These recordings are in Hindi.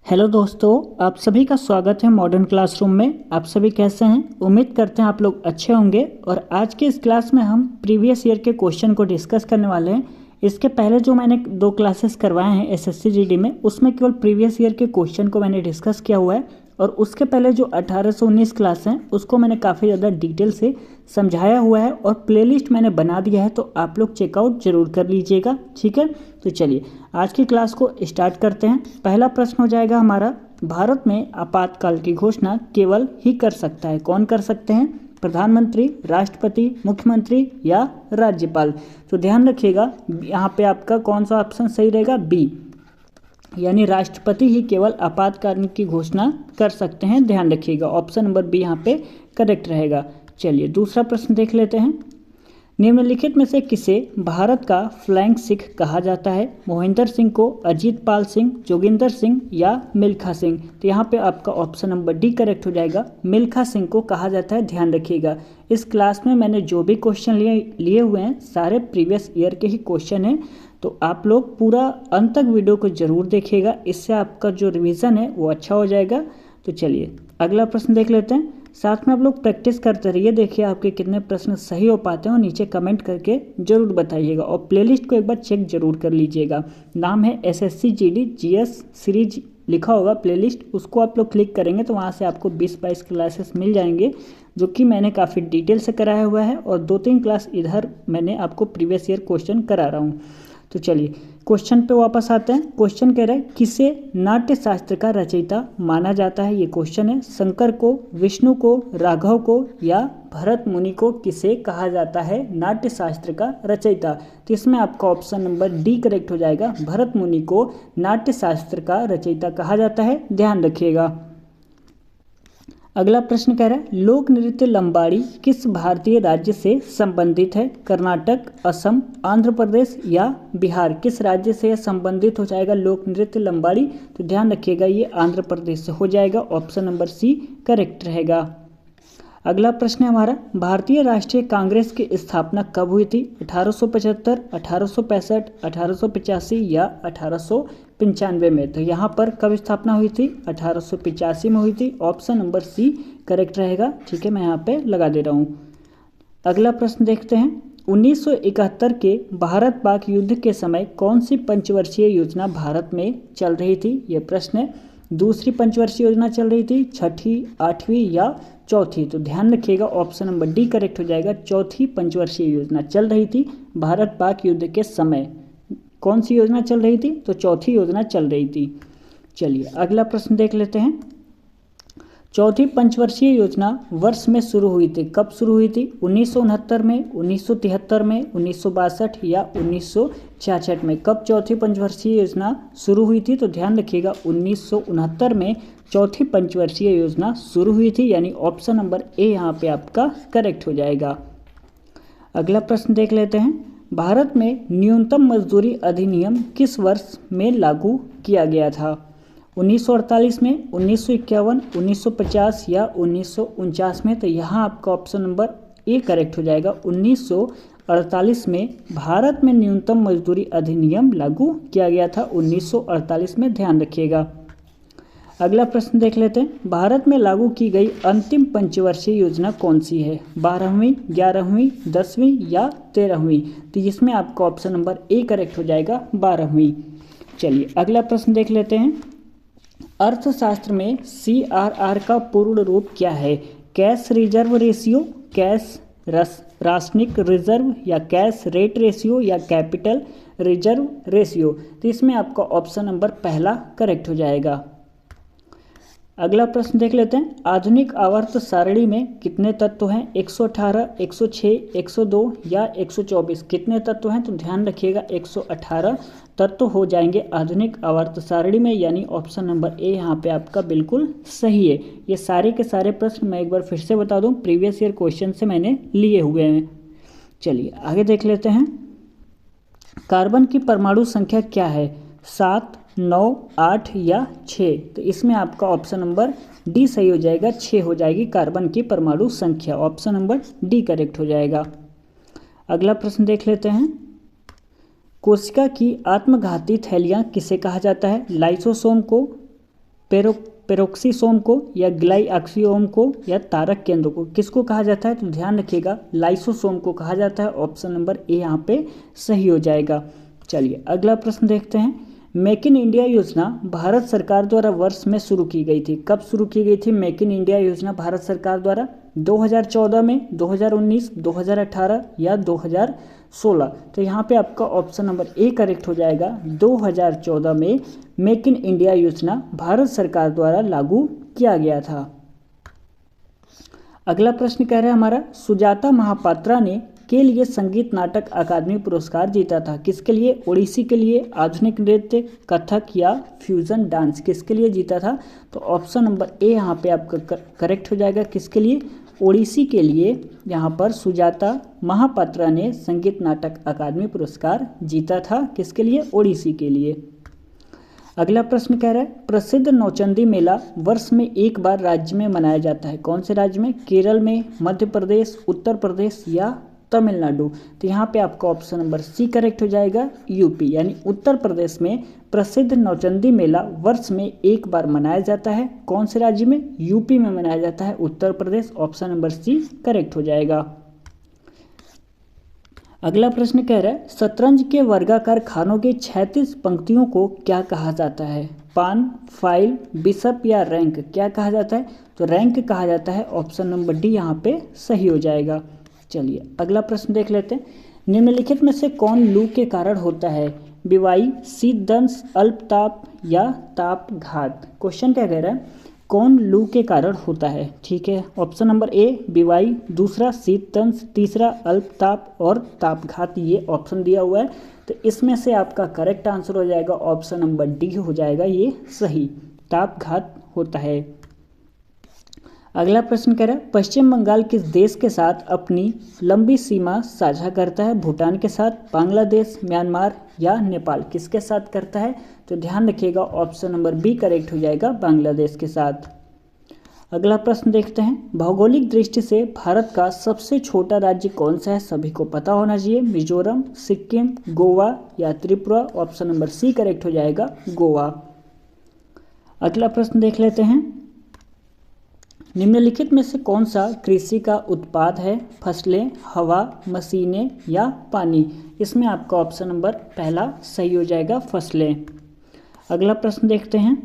हेलो दोस्तों, आप सभी का स्वागत है मॉडर्न क्लासरूम में। आप सभी कैसे हैं? उम्मीद करते हैं आप लोग अच्छे होंगे। और आज के इस क्लास में हम प्रीवियस ईयर के क्वेश्चन को डिस्कस करने वाले हैं। इसके पहले जो मैंने 2 क्लासेस करवाए हैं एसएससी जीडी में, उसमें केवल प्रीवियस ईयर के क्वेश्चन को मैंने डिस्कस किया हुआ है। और उसके पहले जो 18 से 19 क्लास हैं उसको मैंने काफ़ी ज़्यादा डिटेल से समझाया हुआ है और प्लेलिस्ट मैंने बना दिया है, तो आप लोग चेकआउट जरूर कर लीजिएगा। ठीक है, तो चलिए आज की क्लास को स्टार्ट करते हैं। पहला प्रश्न हो जाएगा हमारा, भारत में आपातकाल की घोषणा केवल ही कर सकता है। कौन कर सकते हैं? प्रधानमंत्री, राष्ट्रपति, मुख्यमंत्री या राज्यपाल। तो ध्यान रखिएगा यहाँ पे आपका कौन सा ऑप्शन सही रहेगा? बी, यानी राष्ट्रपति ही केवल आपातकाल की घोषणा कर सकते हैं। ध्यान रखिएगा ऑप्शन नंबर बी यहाँ पे करेक्ट रहेगा। चलिए दूसरा प्रश्न देख लेते हैं। निम्नलिखित में से किसे भारत का फ्लैंक सिख कहा जाता है? मोहिंदर सिंह को, अजीत पाल सिंह, जोगिंदर सिंह या मिल्खा सिंह। तो यहाँ पे आपका ऑप्शन नंबर डी करेक्ट हो जाएगा। मिल्खा सिंह को कहा जाता है। ध्यान रखिएगा इस क्लास में मैंने जो भी क्वेश्चन लिए हुए हैं सारे प्रीवियस ईयर के ही क्वेश्चन हैं, तो आप लोग पूरा अंत तक वीडियो को जरूर देखिएगा। इससे आपका जो रिवीजन है वो अच्छा हो जाएगा। तो चलिए अगला प्रश्न देख लेते हैं। साथ में आप लोग प्रैक्टिस करते रहिए, देखिए आपके कितने प्रश्न सही हो पाते हैं और नीचे कमेंट करके जरूर बताइएगा। और प्लेलिस्ट को एक बार चेक जरूर कर लीजिएगा। नाम है एसएससी जीडी जीएस सीरीज लिखा होगा प्लेलिस्ट, उसको आप लोग क्लिक करेंगे तो वहाँ से आपको 20-22 क्लासेस मिल जाएंगे, जो कि मैंने काफ़ी डिटेल से कराया हुआ है। और 2-3 क्लास इधर मैंने आपको प्रीवियस ईयर क्वेश्चन करा रहा हूँ। तो चलिए क्वेश्चन पे वापस आते हैं। क्वेश्चन कह रहा है किसे नाट्य शास्त्र का रचयिता माना जाता है? ये क्वेश्चन है। शंकर को, विष्णु को, राघव को या भरत मुनि को किसे कहा जाता है नाट्य शास्त्र का रचयिता? तो इसमें आपका ऑप्शन नंबर डी करेक्ट हो जाएगा। भरत मुनि को नाट्य शास्त्र का रचयिता कहा जाता है। ध्यान रखिएगा। अगला प्रश्न कह रहा है लोक नृत्य लंबाड़ी किस भारतीय राज्य से संबंधित है? कर्नाटक, असम, आंध्र प्रदेश या बिहार। किस राज्य से संबंधित हो जाएगा लोक नृत्य लंबाड़ी? तो ध्यान रखिएगा ये आंध्र प्रदेश से हो जाएगा। ऑप्शन नंबर सी करेक्ट रहेगा। अगला प्रश्न है हमारा, भारतीय राष्ट्रीय कांग्रेस की स्थापना कब हुई थी? 1875, 1865, 1885 या 1895 में। तो यहाँ पर कब स्थापना हुई थी? 1885 में हुई थी। ऑप्शन नंबर सी करेक्ट रहेगा। ठीक है, मैं यहाँ पे लगा दे रहा हूँ। अगला प्रश्न देखते हैं। 1971 के भारत पाक युद्ध के समय कौन सी पंचवर्षीय योजना भारत में चल रही थी? यह प्रश्न है। दूसरी पंचवर्षीय योजना चल रही थी, छठी, 8वीं या चौथी? तो ध्यान रखिएगा ऑप्शन नंबर डी करेक्ट हो जाएगा। चौथी पंचवर्षीय योजना चल रही थी भारत पाक युद्ध के समय। कौन सी योजना चल रही थी? तो चौथी योजना चल रही थी। चलिए अगला प्रश्न देख लेते हैं। चौथी पंचवर्षीय योजना वर्ष में शुरू हुई थी। कब शुरू हुई थी? 1969 में, 1973 में, 1962 या 1966 में। कब चौथी पंचवर्षीय योजना शुरू हुई थी? तो ध्यान रखिएगा 1969 में चौथी पंचवर्षीय योजना शुरू हुई थी, यानी ऑप्शन नंबर ए यहाँ पे आपका करेक्ट हो जाएगा। अगला प्रश्न देख लेते हैं। भारत में न्यूनतम मजदूरी अधिनियम किस वर्ष में लागू किया गया था? 1948 में, 1951, 1950 या 1949 में। तो यहाँ आपका ऑप्शन नंबर ए करेक्ट हो जाएगा। 1948 में भारत में न्यूनतम मजदूरी अधिनियम लागू किया गया था। 1948 में। ध्यान रखिएगा। अगला प्रश्न देख लेते हैं। भारत में लागू की गई अंतिम पंचवर्षीय योजना कौन सी है? 12वीं, 11वीं, 10वीं या 13वीं? तो इसमें आपका ऑप्शन नंबर ए करेक्ट हो जाएगा, 12वीं। चलिए अगला प्रश्न देख लेते हैं। अर्थशास्त्र में CRR का पूर्ण रूप क्या है? कैश रिजर्व रेशियो, कैश राशनिक रिजर्व या कैश रेट रेशियो या कैपिटल रिजर्व रेशियो? तो इसमें आपका ऑप्शन नंबर पहला करेक्ट हो जाएगा। अगला प्रश्न देख लेते हैं। आधुनिक आवर्त सारणी में कितने तत्व हैं? 118, 106, 102 या 124? कितने तत्व हैं? तो ध्यान रखिएगा 118 तत्व हो जाएंगे आधुनिक आवर्त सारणी में, यानी ऑप्शन नंबर ए यहाँ पे आपका बिल्कुल सही है। ये सारे के सारे प्रश्न मैं एक बार फिर से बता दूं प्रीवियस ईयर क्वेश्चन से मैंने लिए हुए हैं। चलिए आगे देख लेते हैं। कार्बन की परमाणु संख्या क्या है? 7, 9, 8 या 6? तो इसमें आपका ऑप्शन नंबर डी सही हो जाएगा। 6 हो जाएगी कार्बन की परमाणु संख्या। ऑप्शन नंबर डी करेक्ट हो जाएगा। अगला प्रश्न देख लेते हैं। कोशिका की आत्मघाती थैलियाँ किसे कहा जाता है? लाइसोसोम को, पेरोक्सिसोम को या ग्लाइऑक्सियोम को या तारक केंद्र को किसको कहा जाता है? तो ध्यान रखिएगा लाइसोसोम को कहा जाता है। ऑप्शन नंबर ए यहाँ पे सही हो जाएगा। चलिए अगला प्रश्न देखते हैं। मेक इन इंडिया योजना भारत सरकार द्वारा वर्ष में शुरू की गई थी। कब शुरू की गई थी मेक इन इंडिया योजना भारत सरकार द्वारा? 2014 में, 2019, 2018 या 2016? तो यहाँ पे आपका ऑप्शन नंबर ए करेक्ट हो जाएगा। 2014 में मेक इन इंडिया योजना भारत सरकार द्वारा लागू किया गया था। अगला प्रश्न कह रहा है हमारा, सुजाता महापात्रा ने के लिए संगीत नाटक अकादमी पुरस्कार जीता था। किसके लिए? ओडिसी के लिए, आधुनिक नृत्य, कथक या फ्यूजन डांस? किसके लिए जीता था? तो ऑप्शन नंबर ए यहाँ पे आपका करेक्ट हो जाएगा। किसके लिए? ओडिसी के लिए यहाँ पर सुजाता महापात्रा ने संगीत नाटक अकादमी पुरस्कार जीता था। किसके लिए? ओडिसी के लिए। अगला प्रश्न कह रहा है, प्रसिद्ध नौचंदी मेला वर्ष में एक बार राज्य में मनाया जाता है। कौन से राज्य में? केरल में, मध्य प्रदेश, उत्तर प्रदेश या तमिलनाडु? तो यहाँ पे आपका ऑप्शन नंबर सी करेक्ट हो जाएगा, यूपी। यानी उत्तर प्रदेश में प्रसिद्ध नौचंदी मेला वर्ष में एक बार मनाया जाता है। कौन से राज्य में? यूपी में मनाया जाता है, Uttar Pradesh. Option number C correct हो जाएगा। अगला प्रश्न कह रहा है, शतरंज के वर्गाकार खानों की 36 पंक्तियों को क्या कहा जाता है? पान, फाइल, बिशप या रैंक? क्या कहा जाता है? तो रैंक कहा जाता है। ऑप्शन नंबर डी यहाँ पे सही हो जाएगा। चलिए अगला प्रश्न देख लेते हैं। निम्नलिखित में से कौन लू के कारण होता है? बीवाई, शीतदंश, अल्पताप या तापघात? क्वेश्चन क्या कह रहा है? कौन लू के कारण होता है? ठीक है, ऑप्शन नंबर ए बीवाई, दूसरा शीतदंश, तीसरा अल्पताप और तापघात, ये ऑप्शन दिया हुआ है। तो इसमें से आपका करेक्ट आंसर हो जाएगा ऑप्शन नंबर डी हो जाएगा ये सही, तापघात होता है। अगला प्रश्न कह रहा है, पश्चिम बंगाल किस देश के साथ अपनी लंबी सीमा साझा करता है? भूटान के साथ, बांग्लादेश, म्यांमार या नेपाल? किसके साथ करता है? तो ध्यान रखिएगा ऑप्शन नंबर बी करेक्ट हो जाएगा, बांग्लादेश के साथ। अगला प्रश्न देखते हैं, भौगोलिक दृष्टि से भारत का सबसे छोटा राज्य कौन सा है? सभी को पता होना चाहिए। मिजोरम, सिक्किम, गोवा या Tripura? Option number C correct हो जाएगा, गोवा। अगला प्रश्न देख लेते हैं, निम्नलिखित में से कौन सा कृषि का उत्पाद है? फसलें, हवा, मशीनें या पानी? इसमें आपका ऑप्शन नंबर पहला सही हो जाएगा, फसलें। अगला प्रश्न देखते हैं,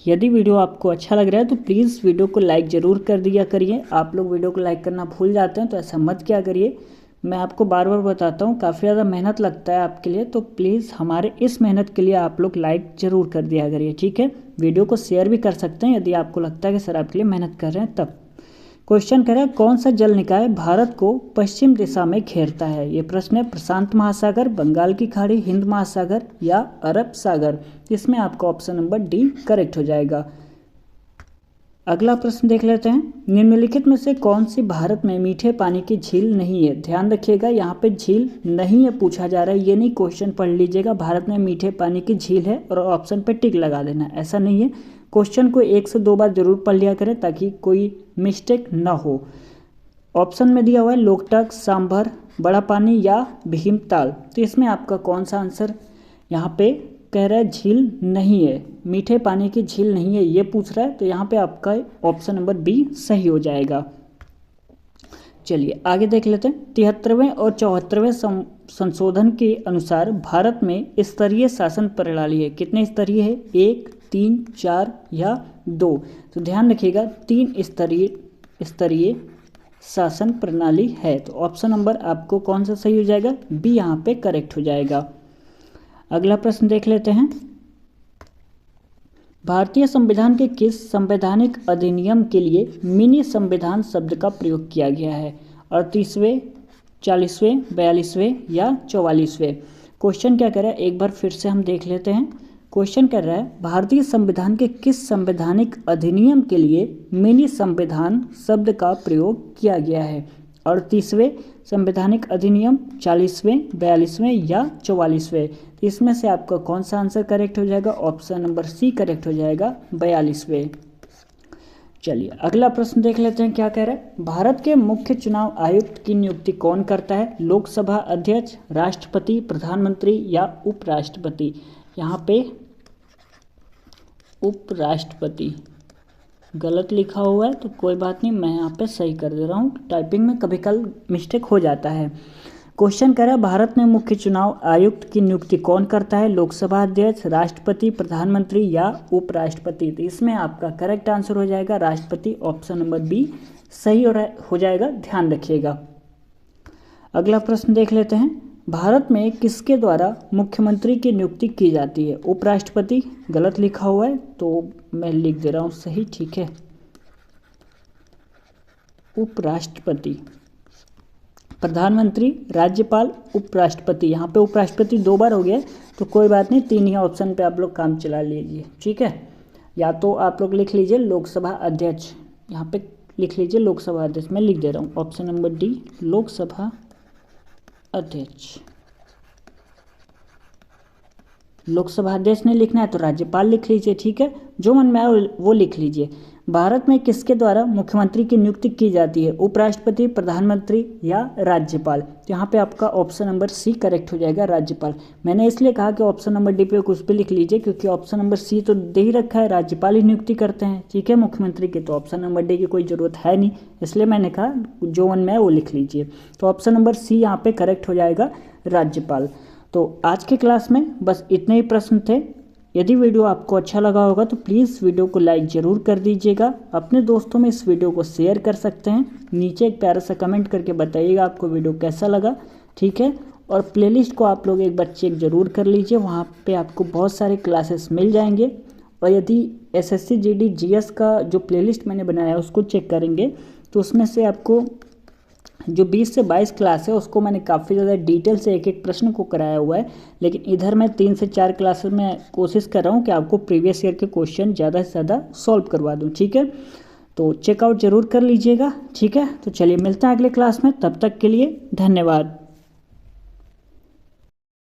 यदि वीडियो आपको अच्छा लग रहा है तो प्लीज़ वीडियो को लाइक ज़रूर कर दिया करिए। आप लोग वीडियो को लाइक करना भूल जाते हैं तो ऐसा मत क्या करिए। मैं आपको बार बार बताता हूँ काफ़ी ज़्यादा मेहनत लगता है आपके लिए, तो प्लीज़ हमारे इस मेहनत के लिए आप लोग लाइक ज़रूर कर दिया करिए, ठीक है। वीडियो को शेयर भी कर सकते हैं यदि आपको लगता है कि सर आपके लिए मेहनत कर रहे हैं तब। क्वेश्चन कह रहा है, कौन सा जल निकाय भारत को पश्चिम दिशा में घेरता है? ये प्रश्न है, प्रशांत महासागर, बंगाल की खाड़ी, हिंद महासागर या अरब सागर? इसमें आपका ऑप्शन नंबर डी करेक्ट हो जाएगा। अगला प्रश्न देख लेते हैं, निम्नलिखित में से कौन सी भारत में मीठे पानी की झील नहीं है? ध्यान रखिएगा यहाँ पे झील नहीं है पूछा जा रहा है, ये नहीं क्वेश्चन पढ़ लीजिएगा भारत में मीठे पानी की झील है और ऑप्शन पे टिक लगा देना, ऐसा नहीं है। क्वेश्चन को 1 से 2 बार जरूर पढ़ लिया करें ताकि कोई मिस्टेक ना हो। ऑप्शन में दिया हुआ है लोकटक, सांभर, बड़ा पानी या भीमताल, तो इसमें आपका कौन सा आंसर? यहाँ पे कह रहा है झील नहीं है, मीठे पानी की झील नहीं है ये पूछ रहा है, तो यहाँ पे आपका ऑप्शन नंबर बी सही हो जाएगा। चलिए आगे देख लेते हैं, 73वें और 74वें संशोधन के अनुसार भारत में स्तरीय शासन प्रणाली है। कितने स्तरीय है? 1, 3, 4 या 2? तो ध्यान रखिएगा 3 स्तरीय शासन प्रणाली है, तो ऑप्शन नंबर आपको कौन सा सही हो जाएगा? बी यहाँ पे करेक्ट हो जाएगा। अगला प्रश्न देख लेते हैं, भारतीय संविधान के किस संवैधानिक अधिनियम के लिए मिनी संविधान शब्द का प्रयोग किया गया है? 38वें, 40वें, 42वें या 44वें? क्वेश्चन क्या कर रहा है, एक बार फिर से हम देख लेते हैं। क्वेश्चन कर रहा है, भारतीय संविधान के किस संवैधानिक अधिनियम के लिए मिनी संविधान शब्द का प्रयोग किया गया है? 38वें संवैधानिक अधिनियम, 40वें, 42वें या 44वें? इसमें से आपका कौन सा आंसर करेक्ट हो जाएगा? ऑप्शन नंबर सी करेक्ट हो जाएगा, 42वें। चलिए अगला प्रश्न देख लेते हैं, क्या कह रहा है, भारत के मुख्य चुनाव आयुक्त की नियुक्ति कौन करता है? लोकसभा अध्यक्ष, राष्ट्रपति, प्रधानमंत्री या उपराष्ट्रपति? यहाँ पे उपराष्ट्रपति गलत लिखा हुआ है तो कोई बात नहीं, मैं यहाँ पे सही कर दे रहा हूँ। टाइपिंग में कभी कल मिस्टेक हो जाता है। क्वेश्चन कह रहा है भारत में मुख्य चुनाव आयुक्त की नियुक्ति कौन करता है? लोकसभा अध्यक्ष, राष्ट्रपति, प्रधानमंत्री या उपराष्ट्रपति? तो इसमें आपका करेक्ट आंसर हो जाएगा राष्ट्रपति। ऑप्शन नंबर बी सही हो जाएगा, ध्यान रखिएगा। अगला प्रश्न देख लेते हैं। भारत में किसके द्वारा मुख्यमंत्री की नियुक्ति की जाती है? उपराष्ट्रपति गलत लिखा हुआ है तो मैं लिख दे रहा हूँ सही, ठीक है। उपराष्ट्रपति, प्रधानमंत्री, राज्यपाल, उपराष्ट्रपति। यहाँ पे उपराष्ट्रपति 2 बार हो गया तो कोई बात नहीं, 3 ही ऑप्शन पे आप लोग काम चला लीजिए, ठीक है। या तो आप लोग लिख लीजिए लोकसभा अध्यक्ष, यहाँ पे लिख लीजिए लोकसभा अध्यक्ष, मैं लिख दे रहा हूँ ऑप्शन नंबर डी लोकसभा अध्यक्ष। लोकसभा अध्यक्ष नहीं लिखना है तो राज्यपाल लिख लीजिए, ठीक है। जो मन में आए वो लिख लीजिए। भारत में किसके द्वारा मुख्यमंत्री की नियुक्ति की जाती है? उपराष्ट्रपति, प्रधानमंत्री या राज्यपाल? तो यहाँ पे आपका ऑप्शन नंबर सी करेक्ट हो जाएगा, राज्यपाल। मैंने इसलिए कहा कि ऑप्शन नंबर डी पे कुछ भी लिख लीजिए क्योंकि ऑप्शन नंबर सी तो दे ही रखा है, राज्यपाल ही नियुक्ति करते हैं, ठीक है, मुख्यमंत्री की। तो ऑप्शन नंबर डी की कोई ज़रूरत है नहीं, इसलिए मैंने कहा जो मन में है वो लिख लीजिए। तो ऑप्शन नंबर सी यहाँ पे करेक्ट हो जाएगा, राज्यपाल। तो आज के क्लास में बस इतने ही प्रश्न थे। यदि वीडियो आपको अच्छा लगा होगा तो प्लीज़ वीडियो को लाइक ज़रूर कर दीजिएगा। अपने दोस्तों में इस वीडियो को शेयर कर सकते हैं। नीचे एक प्यारा सा कमेंट करके बताइएगा आपको वीडियो कैसा लगा, ठीक है। और प्लेलिस्ट को आप लोग एक बार चेक ज़रूर कर लीजिए, वहाँ पे आपको बहुत सारे क्लासेस मिल जाएंगे। और यदि SSC GD GS का जो प्लेलिस्ट मैंने बनाया है उसको चेक करेंगे तो उसमें से आपको जो 20 से 22 क्लास है उसको मैंने काफ़ी ज़्यादा डिटेल से एक एक प्रश्न को कराया हुआ है। लेकिन इधर मैं 3 से 4 क्लासेस में कोशिश कर रहा हूँ कि आपको प्रीवियस ईयर के क्वेश्चन ज़्यादा से ज़्यादा सॉल्व करवा दूँ, ठीक है। तो चेकआउट ज़रूर कर लीजिएगा, ठीक है। तो चलिए मिलते हैं अगले क्लास में, तब तक के लिए धन्यवाद।